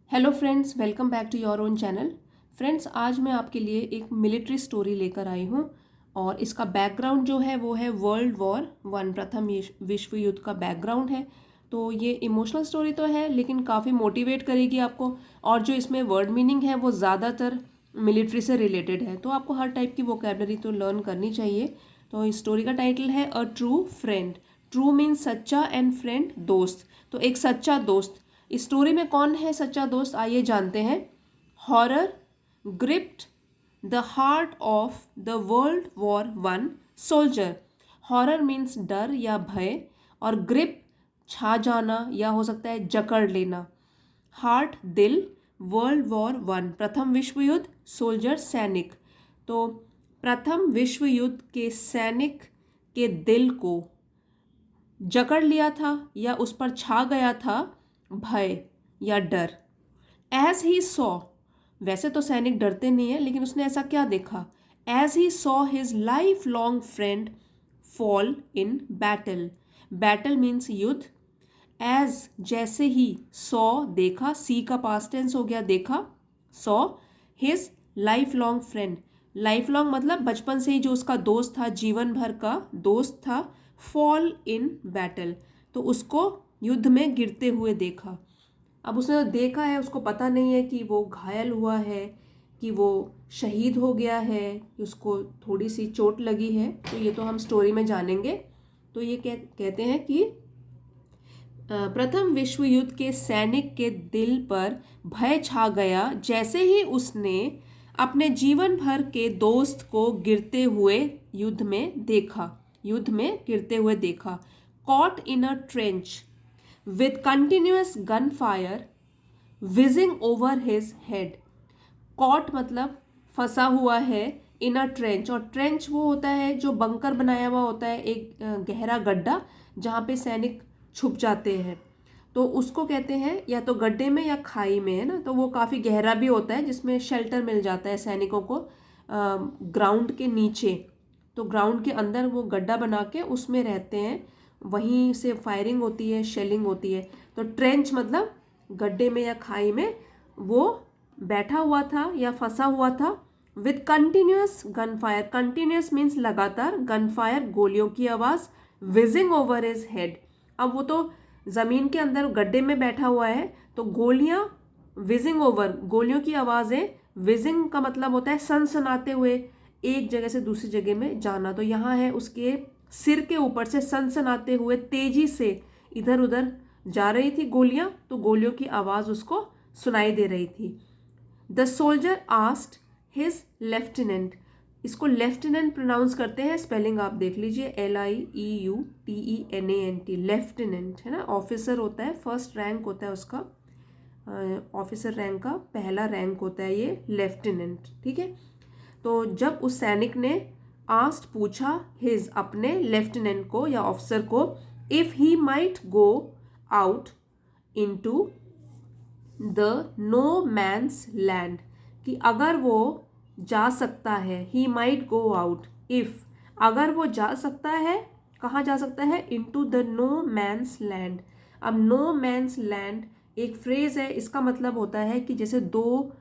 Hello friends, welcome back to your own channel. Friends, आज मैं आपके लिए एक मिलिट्री स्टोरी लेकर आई हूँ और इसका बैकग्राउंड जो है वो है वर्ल्ड वॉर 1, प्रथम विश्व युद्ध का बैकग्राउंड है। तो ये इमोशनल स्टोरी तो है लेकिन काफ़ी मोटिवेट करेगी आपको। और जो इसमें वर्ड मीनिंग है वो ज़्यादातर मिलिट्री से रिलेटेड है, तो आपको हर टाइप की वोकेबलरी तो लर्न करनी चाहिए। तो इस स्टोरी का टाइटल है a true friend. True means सच्चा एंड फ्रेंड दोस्त। तो एक सच्चा दोस्त। इस स्टोरी में कौन है सच्चा दोस्त, आइए जानते हैं। Horror gripped the heart of the world war 1 soldier. Horror means डर या भय, और ग्रिप छा जाना या हो सकता है जकड़ लेना। हार्ट दिल, वर्ल्ड वॉर 1 प्रथम विश्व युद्ध, सोल्जर सैनिक। तो प्रथम विश्व युद्ध के सैनिक के दिल को जकड़ लिया था या उस पर छा गया था भय या डर। एज ही सॉ, वैसे तो सैनिक डरते नहीं है लेकिन उसने ऐसा क्या देखा। As he saw his lifelong friend fall in battle. Battle means युद्ध। एज जैसे ही, सॉ देखा, सी का पास्ट टेंस हो गया देखा, saw his lifelong friend. Life long मतलब बचपन से ही जो उसका दोस्त था, जीवन भर का दोस्त था। फॉल इन बैटल, तो उसको युद्ध में गिरते हुए देखा। अब उसने तो देखा है, उसको पता नहीं है कि वो घायल हुआ है, कि वो शहीद हो गया है, कि उसको थोड़ी सी चोट लगी है। तो ये तो हम स्टोरी में जानेंगे। तो ये कहते हैं कि प्रथम विश्व युद्ध के सैनिक के दिल पर भय छा गया जैसे ही उसने अपने जीवन भर के दोस्त को गिरते हुए युद्ध में गिरते हुए देखा। Caught in a trench with continuous gun fire whizzing over his head. Caught मतलब फंसा हुआ है, इन अ ट्रेंच, और ट्रेंच वो होता है जो बंकर बनाया हुआ होता है, एक गहरा गड्ढा जहाँ पे सैनिक छुप जाते हैं। तो उसको कहते हैं या तो गड्ढे में या खाई में, है ना। तो वो काफ़ी गहरा भी होता है जिसमें शेल्टर मिल जाता है सैनिकों को ग्राउंड के नीचे। तो ग्राउंड के अंदर वो गड्ढा बना के उसमें रहते हैं, वहीं से फायरिंग होती है, शेलिंग होती है। तो ट्रेंच मतलब गड्ढे में या खाई में वो बैठा हुआ था या फंसा हुआ था। With continuous gun fire, continuous means लगातार, गन फायर गोलियों की आवाज़, विजिंग ओवर हिज हेड। अब वो तो ज़मीन के अंदर गड्ढे में बैठा हुआ है, तो गोलियां विजिंग ओवर, गोलियों की आवाज़ें, विजिंग का मतलब होता है सनसनाते हुए एक जगह से दूसरी जगह में जाना। तो यहाँ है उसके सिर के ऊपर से सनसनाते हुए तेजी से इधर उधर जा रही थी गोलियां, तो गोलियों की आवाज़ उसको सुनाई दे रही थी। The soldier asked his lieutenant. इसको लेफ्टिनेंट प्रोनाउंस करते हैं, स्पेलिंग आप देख लीजिए, LIEUTENANT, लेफ्टिनेंट, है ना। ऑफिसर होता है, फर्स्ट रैंक होता है उसका, ऑफिसर रैंक का पहला रैंक होता है ये लेफ्टिनेंट, ठीक है। तो जब उस सैनिक ने आस्ट पूछा, हिज अपने लेफ्टिनेंट को या ऑफिसर को, if he might go out into the no man's land, कि अगर वो जा सकता है, he might go out, if अगर वो जा सकता है, कहाँ जा सकता है, into the no man's land. अब नो मैंस लैंड एक फ्रेज है, इसका मतलब होता है कि जैसे दो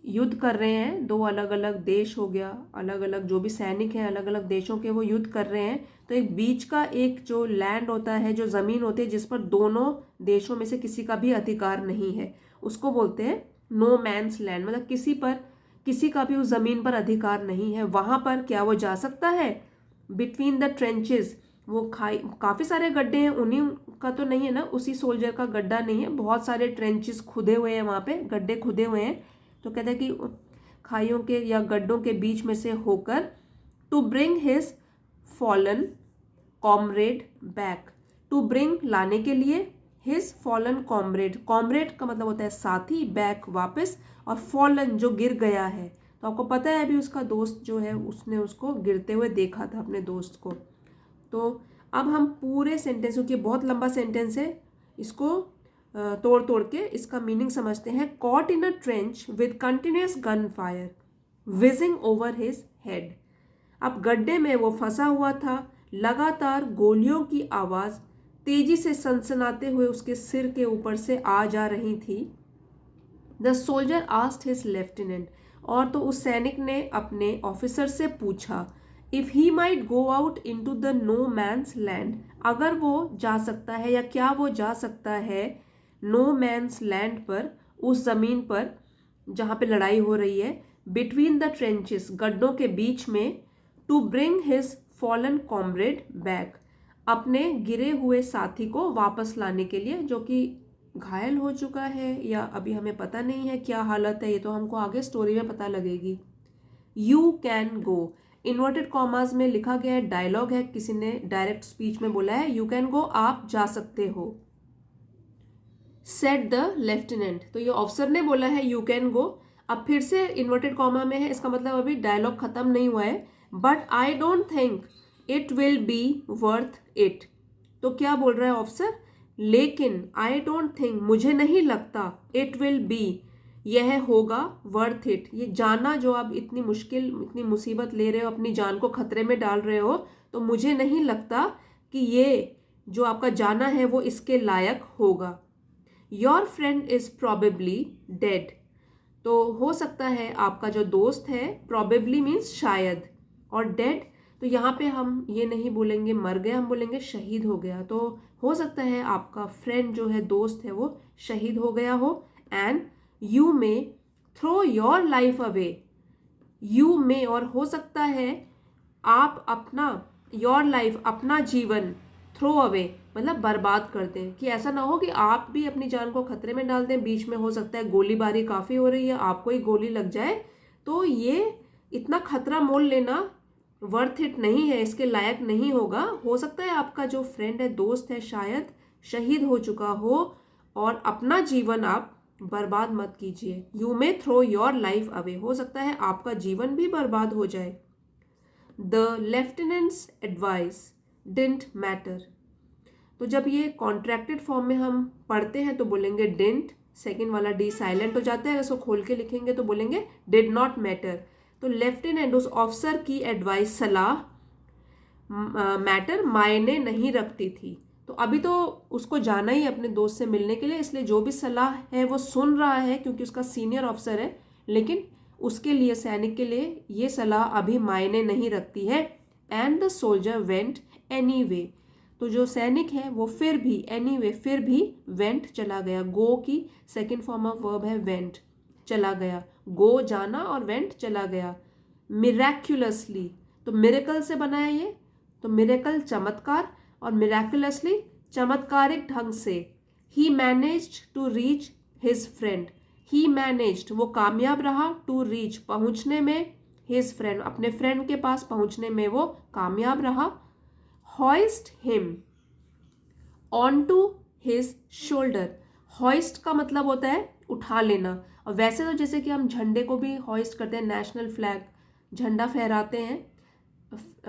युद्ध कर रहे हैं, दो अलग अलग देश हो गया, अलग अलग जो भी सैनिक हैं अलग अलग देशों के, वो युद्ध कर रहे हैं। तो एक बीच का एक जो लैंड होता है, जो ज़मीन होती है जिस पर दोनों देशों में से किसी का भी अधिकार नहीं है, उसको बोलते हैं नो मैंस लैंड। मतलब किसी का भी उस ज़मीन पर अधिकार नहीं है, वहाँ पर क्या वो जा सकता है। बिटवीन द ट्रेंचेस, वो खाई, काफ़ी सारे गड्ढे हैं, उन्हीं का तो नहीं है ना, उसी सोल्जर का गड्ढा नहीं है, बहुत सारे ट्रेंचेस खुदे हुए हैं, वहाँ पे गड्ढे खुदे हुए हैं। तो कहते हैं कि खाइयों के या गड्ढों के बीच में से होकर, to bring his fallen comrade back, to bring लाने के लिए, हिज फॉलन कॉमरेड, कॉमरेड का मतलब होता है साथी, बैक वापस, और फॉलन जो गिर गया है। तो आपको पता है अभी उसका दोस्त जो है उसने उसको गिरते हुए देखा था, अपने दोस्त को। तो अब हम पूरे सेंटेंस, क्योंकि बहुत लंबा सेंटेंस है, इसको तोड़ तोड़ के इसका मीनिंग समझते हैं। Cot in a trench with continuous gun fire whizzing over his head. अब गड्ढे में वो फंसा हुआ था, लगातार गोलियों की आवाज़ तेजी से सनसनाते हुए उसके सिर के ऊपर से आ जा रही थी। The soldier asked his lieutenant, और तो उस सैनिक ने अपने ऑफिसर से पूछा, if he might go out into the no man's land, अगर वो जा सकता है या क्या वो जा सकता है नो मैन्स लैंड पर, उस जमीन पर जहाँ पे लड़ाई हो रही है, बिटवीन द ट्रेंचेस, गड्ढों के बीच में, to bring his fallen comrade back, अपने गिरे हुए साथी को वापस लाने के लिए, जो कि घायल हो चुका है या अभी हमें पता नहीं है क्या हालत है, ये तो हमको आगे स्टोरी में पता लगेगी। You can go, inverted commas में लिखा गया है, डायलॉग है, किसी ने डायरेक्ट स्पीच में बोला है, यू कैन गो, आप जा सकते हो। सेड द लेफ्टिनेंट, तो ये ऑफिसर ने बोला है यू कैन गो, अब फिर से इन्वर्टेड कॉमा में है, इसका मतलब अभी डायलॉग खत्म नहीं हुआ है। But I don't think it will be worth it, तो क्या बोल रहा है ऑफिसर, लेकिन आई डोंट थिंक, मुझे नहीं लगता, इट विल बी, यह होगा, वर्थ इट, ये जाना जो आप इतनी मुश्किल इतनी मुसीबत ले रहे हो, अपनी जान को खतरे में डाल रहे हो, तो मुझे नहीं लगता कि ये जो आपका जाना है वो इसके लायक होगा। Your friend is probably dead, तो हो सकता है आपका जो दोस्त है, प्रोबेबली मीन्स शायद, और डेड तो यहाँ पे हम ये नहीं बोलेंगे मर गया, हम बोलेंगे शहीद हो गया, तो हो सकता है आपका फ्रेंड जो है, दोस्त है, वो शहीद हो गया हो। And you may throw your life away, you may, और हो सकता है आप अपना, योर लाइफ, अपना जीवन, थ्रो अवे मतलब बर्बाद कर दें, कि ऐसा ना हो कि आप भी अपनी जान को खतरे में डाल दें, बीच में हो सकता है गोलीबारी काफ़ी हो रही है, आपको ही गोली लग जाए, तो ये इतना खतरा मोल लेना वर्थ इट नहीं है, इसके लायक नहीं होगा। हो सकता है आपका जो फ्रेंड है, दोस्त है, शायद शहीद हो चुका हो, और अपना जीवन आप बर्बाद मत कीजिए। You may throw your life away, हो सकता है आपका जीवन भी बर्बाद हो जाए। The lieutenant's advice didn't matter, तो जब ये कॉन्ट्रैक्टेड फॉर्म में हम पढ़ते हैं तो बोलेंगे डिडंट, सेकेंड वाला डी साइलेंट हो जाता है, इसको खोल के लिखेंगे तो बोलेंगे डिड नॉट मैटर। तो लेफ्टिनेंट, उस ऑफिसर की एडवाइस, सलाह, मैटर, मायने नहीं रखती थी, तो अभी तो उसको जाना ही अपने दोस्त से मिलने के लिए, इसलिए जो भी सलाह है वो सुन रहा है क्योंकि उसका सीनियर ऑफिसर है, लेकिन उसके लिए, सैनिक के लिए ये सलाह अभी मायने नहीं रखती है। And the soldier went anyway, तो जो सैनिक है वो फिर भी, एनीवे फिर भी, वेंट चला गया, गो की सेकेंड फॉर्म ऑफ वर्ब है वेंट, चला गया, गो जाना और वेंट चला गया। मिरेक्युलसली, तो मिरेकल से बना है ये, तो मिरेकल चमत्कार, और मिरेक्युलसली चमत्कारिक ढंग से। He managed to reach his friend, he managed वो कामयाब रहा, टू रीच पहुंचने में, हिज फ्रेंड अपने फ्रेंड के पास पहुंचने में वो कामयाब रहा। Hoist him on to his shoulder, hoist का मतलब होता है उठा लेना, और वैसे तो जैसे कि हम झंडे को भी हॉइस्ट करते हैं, नेशनल फ्लैग, झंडा फहराते हैं,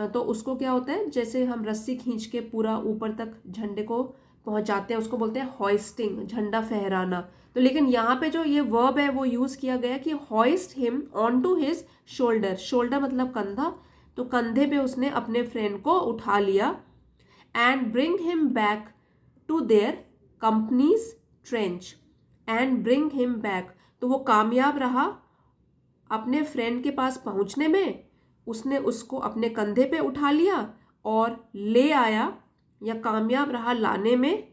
तो उसको क्या होता है, जैसे हम रस्सी खींच के पूरा ऊपर तक झंडे को पहुंचाते हैं, उसको बोलते हैं हॉइस्टिंग, झंडा फहराना। तो लेकिन यहाँ पे जो ये वर्ब है वो यूज़ किया गया कि hoist him on to his shoulder, shoulder मतलब कंधा, तो कंधे पे उसने अपने फ्रेंड को उठा लिया। And bring him back to their company's trench, and bring him back, तो वो कामयाब रहा अपने फ्रेंड के पास पहुंचने में, उसने उसको अपने कंधे पे उठा लिया और ले आया, या कामयाब रहा लाने में,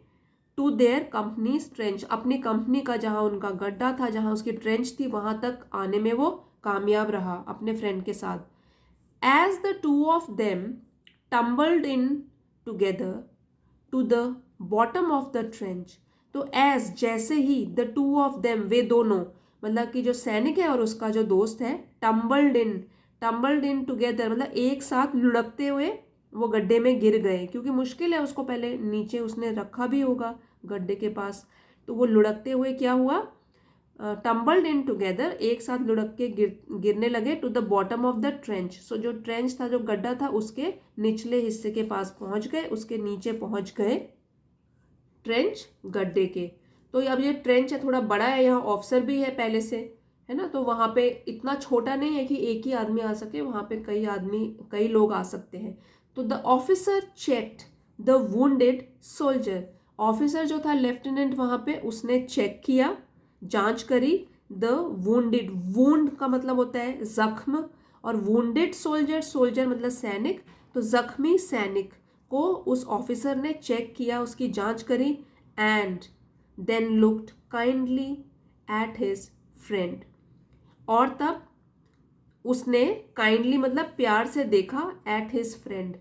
टू देयर कंपनीज ट्रेंच, अपनी कंपनी का जहाँ उनका गड्ढा था, जहाँ उसकी ट्रेंच थी, वहाँ तक आने में वो कामयाब रहा अपने फ्रेंड के साथ। As the two of them tumbled in together to the bottom of the trench, तो एज जैसे ही, द टू ऑफ देम वे दोनों, मतलब कि जो सैनिक है और उसका जो दोस्त है, टम्बल्ड इन टुगेदर मतलब एक साथ लुढ़कते हुए वो गड्ढे में गिर गए, क्योंकि मुश्किल है, उसको पहले नीचे उसने रखा भी होगा गड्ढे के पास, तो वो लुढ़कते हुए क्या हुआ, टम्बल्ड इन टुगेदर, एक साथ लुढ़क के गिरने लगे, to the bottom of the trench, so जो ट्रेंच था, जो गड्ढा था, उसके निचले हिस्से के पास पहुंच गए, उसके नीचे पहुंच गए ट्रेंच गड्ढे के। तो अब ये ट्रेंच है थोड़ा बड़ा है, यहाँ ऑफिसर भी है पहले से, है ना, तो वहाँ पे इतना छोटा नहीं है कि एक ही आदमी आ सके, वहाँ पे कई लोग आ सकते हैं। तो the officer checked the wounded soldier, officer जो था लेफ्टिनेंट वहाँ पे, उसने चेक किया, जांच करी, द वुंडेड, वुंड का मतलब होता है जख्म, और वुंडेड सोल्जर, सोल्जर मतलब सैनिक, तो जख्मी सैनिक को उस ऑफिसर ने चेक किया, उसकी जांच करी, and then looked kindly at his friend, और तब उसने काइंडली मतलब प्यार से देखा, एट हिज फ्रेंड,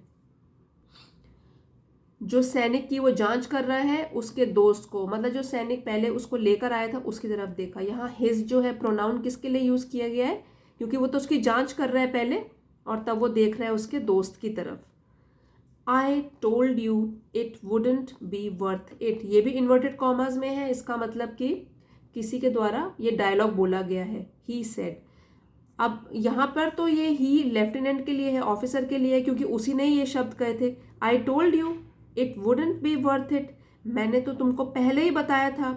जो सैनिक की वो जांच कर रहा है उसके दोस्त को, मतलब जो सैनिक पहले उसको लेकर आया था उसकी तरफ देखा। यहाँ हिज जो है प्रोनाउन किसके लिए यूज किया गया है, क्योंकि वो तो उसकी जांच कर रहा है पहले, और तब वो देख रहा है उसके दोस्त की तरफ। I told you it wouldn't be worth it, ये भी इन्वर्टेड कॉमास में है, इसका मतलब कि किसी के द्वारा ये डायलॉग बोला गया है, ही सेड। अब यहाँ पर तो ये ही लेफ्टिनेंट के लिए है, ऑफिसर के लिए है, क्योंकि उसी ने ही ये शब्द कहे थे, I told you it wouldn't be worth it, मैंने तो तुमको पहले ही बताया था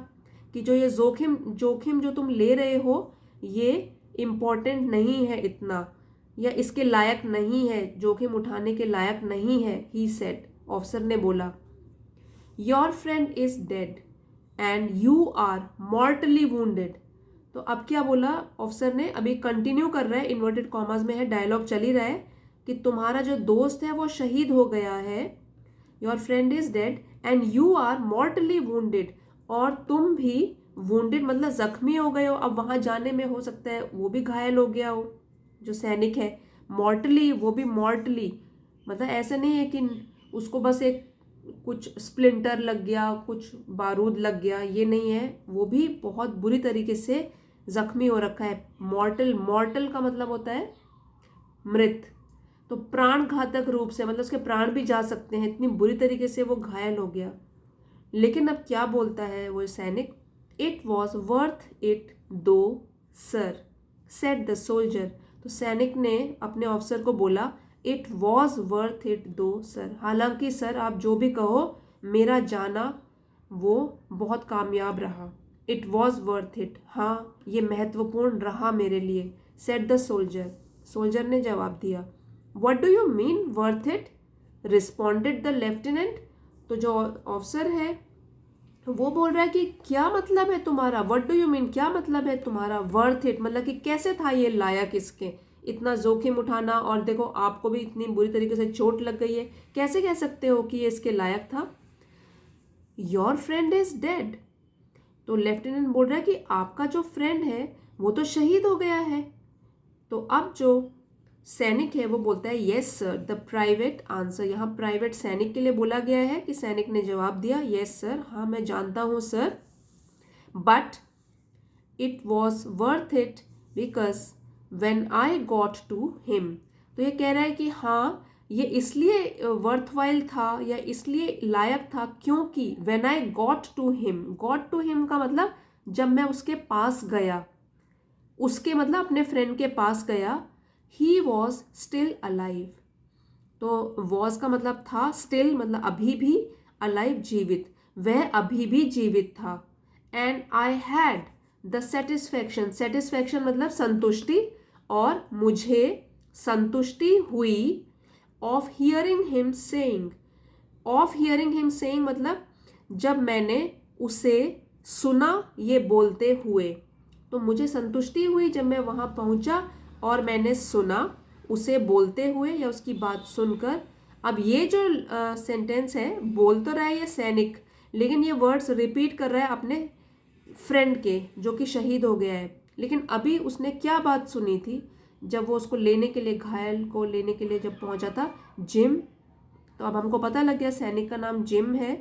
कि जो ये जोखिम जोखिम जो तुम ले रहे हो ये इम्पोर्टेंट नहीं है इतना, या इसके लायक नहीं है, जोखिम उठाने के लायक नहीं है, ही सेड, ऑफिसर ने बोला। Your friend is dead and you are mortally wounded, तो अब क्या बोला ऑफिसर ने, अभी कंटिन्यू कर रहा है, इन्वर्टेड कॉमास में है, डायलॉग चल ही रहा है कि तुम्हारा जो दोस्त है वो शहीद हो गया है, your friend is dead and you are mortally wounded, और तुम भी वुंडेड मतलब जख्मी हो गए हो। अब वहां जाने में हो सकता है वो भी घायल हो गया हो जो सैनिक है, मॉर्टली, वो भी मॉर्टली, मतलब ऐसा नहीं है कि उसको बस एक कुछ स्प्लिंटर लग गया, कुछ बारूद लग गया, ये नहीं है, वो भी बहुत बुरी तरीके से जख्मी हो रखा है। मॉर्टल, मॉर्टल का मतलब होता है मृत, तो प्राण घातक रूप से, मतलब उसके प्राण भी जा सकते हैं, इतनी बुरी तरीके से वो घायल हो गया। लेकिन अब क्या बोलता है वो सैनिक, इट वॉज वर्थ इट दो सर, सेड द सोल्जर, तो सैनिक ने अपने ऑफिसर को बोला, इट वॉज वर्थ इट दो सर, हालांकि सर आप जो भी कहो मेरा जाना वो बहुत कामयाब रहा, इट वॉज वर्थ इट, हाँ ये महत्वपूर्ण रहा मेरे लिए, सेड द सोल्जर, सोल्जर ने जवाब दिया। What do you mean worth it, responded the lieutenant, तो जो ऑफिसर है वो बोल रहा है कि क्या मतलब है तुम्हारा, व्हाट डू यू मीन क्या मतलब है तुम्हारा, वर्थ इट मतलब कि कैसे था ये लायक इसके, इतना जोखिम उठाना, और देखो आपको भी इतनी बुरी तरीके से चोट लग गई है, कैसे कह सकते हो कि ये इसके लायक था। योर फ्रेंड इज डेड, तो लेफ्टिनेंट बोल रहा है कि आपका जो फ्रेंड है वो तो शहीद हो गया है। तो अब जो सैनिक है वो बोलता है yes sir, the private answer, यहाँ प्राइवेट सैनिक के लिए बोला गया है कि सैनिक ने जवाब दिया यस सर, हाँ मैं जानता हूँ sir, but it was worth it because when I got to him, तो ये कह रहा है कि हाँ ये इसलिए वर्थवाइल था या इसलिए लायक था क्योंकि when I got to him का मतलब जब मैं उसके पास गया, उसके मतलब अपने फ्रेंड के पास गया, ही वॉज स्टिल अलाइव, तो वॉज का मतलब था, स्टिल मतलब अभी भी, अलाइव जीवित, वह अभी भी जीवित था, and I had the satisfaction, satisfaction मतलब संतुष्टि, और मुझे संतुष्टि हुई, of hearing him saying, of hearing him saying मतलब जब मैंने उसे सुना ये बोलते हुए, तो मुझे संतुष्टि हुई जब मैं वहाँ पहुँचा और मैंने सुना उसे बोलते हुए या उसकी बात सुनकर। अब ये जो सेंटेंस है, बोल तो रहा है ये सैनिक, लेकिन ये वर्ड्स रिपीट कर रहा है अपने फ्रेंड के जो कि शहीद हो गया है, लेकिन अभी उसने क्या बात सुनी थी जब वो उसको लेने के लिए, घायल को लेने के लिए जब पहुंचा था, जिम, तो अब हमको पता लग गया सैनिक का नाम जिम है,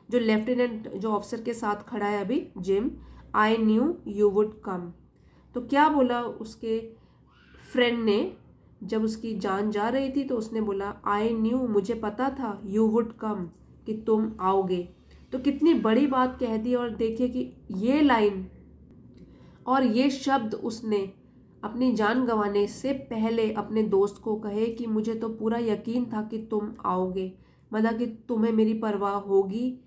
जो लेफ्टिनेंट जो ऑफिसर के साथ खड़ा है अभी, gym, I knew you would come, तो क्या बोला उसके फ्रेंड ने जब उसकी जान जा रही थी, तो उसने बोला आई न्यू, मुझे पता था, यू वुड कम, कि तुम आओगे, तो कितनी बड़ी बात कह दी। और देखिए कि ये लाइन और ये शब्द उसने अपनी जान गंवाने से पहले अपने दोस्त को कहे कि मुझे तो पूरा यकीन था कि तुम आओगे, मतलब कि तुम्हें मेरी परवाह होगी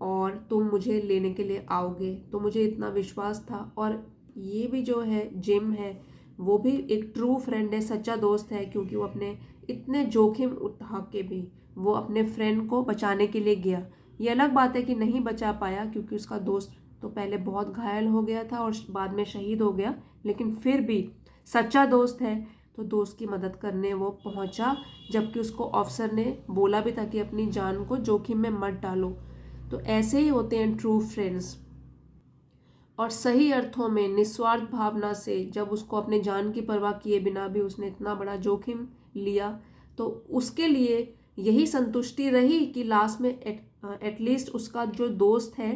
और तुम मुझे लेने के लिए आओगे, तो मुझे इतना विश्वास था। और ये भी जो है जिम है वो भी एक ट्रू फ्रेंड है, सच्चा दोस्त है, क्योंकि वो अपने इतने जोखिम उठा के भी वो अपने फ्रेंड को बचाने के लिए गया। ये अलग बात है कि नहीं बचा पाया क्योंकि उसका दोस्त तो पहले बहुत घायल हो गया था और बाद में शहीद हो गया, लेकिन फिर भी सच्चा दोस्त है तो दोस्त की मदद करने वो पहुंचा, जबकि उसको ऑफिसर ने बोला भी था कि अपनी जान को जोखिम में मत डालो। तो ऐसे ही होते हैं ट्रू फ्रेंड्स। और सही अर्थों में निस्वार्थ भावना से जब उसको अपने जान की परवाह किए बिना भी उसने इतना बड़ा जोखिम लिया, तो उसके लिए यही संतुष्टि रही कि लास्ट में एटलीस्ट उसका जो दोस्त है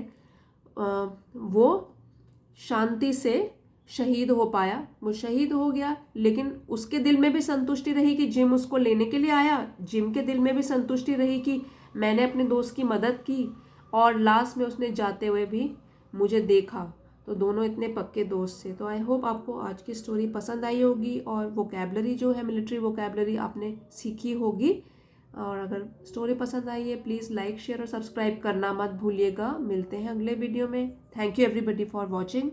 वो शांति से शहीद हो पाया। वो शहीद हो गया, लेकिन उसके दिल में भी संतुष्टि रही कि जिम उसको लेने के लिए आया, जिम के दिल में भी संतुष्टि रही कि मैंने अपने दोस्त की मदद की, और लास्ट में उसने जाते हुए भी मुझे देखा। तो दोनों इतने पक्के दोस्त थे। तो आई होप आपको आज की स्टोरी पसंद आई होगी और वोकैबलरी जो है मिलिट्री वोकैबलरी आपने सीखी होगी। और अगर स्टोरी पसंद आई है प्लीज़ लाइक शेयर और सब्सक्राइब करना मत भूलिएगा। मिलते हैं अगले वीडियो में। Thank you everybody for watching.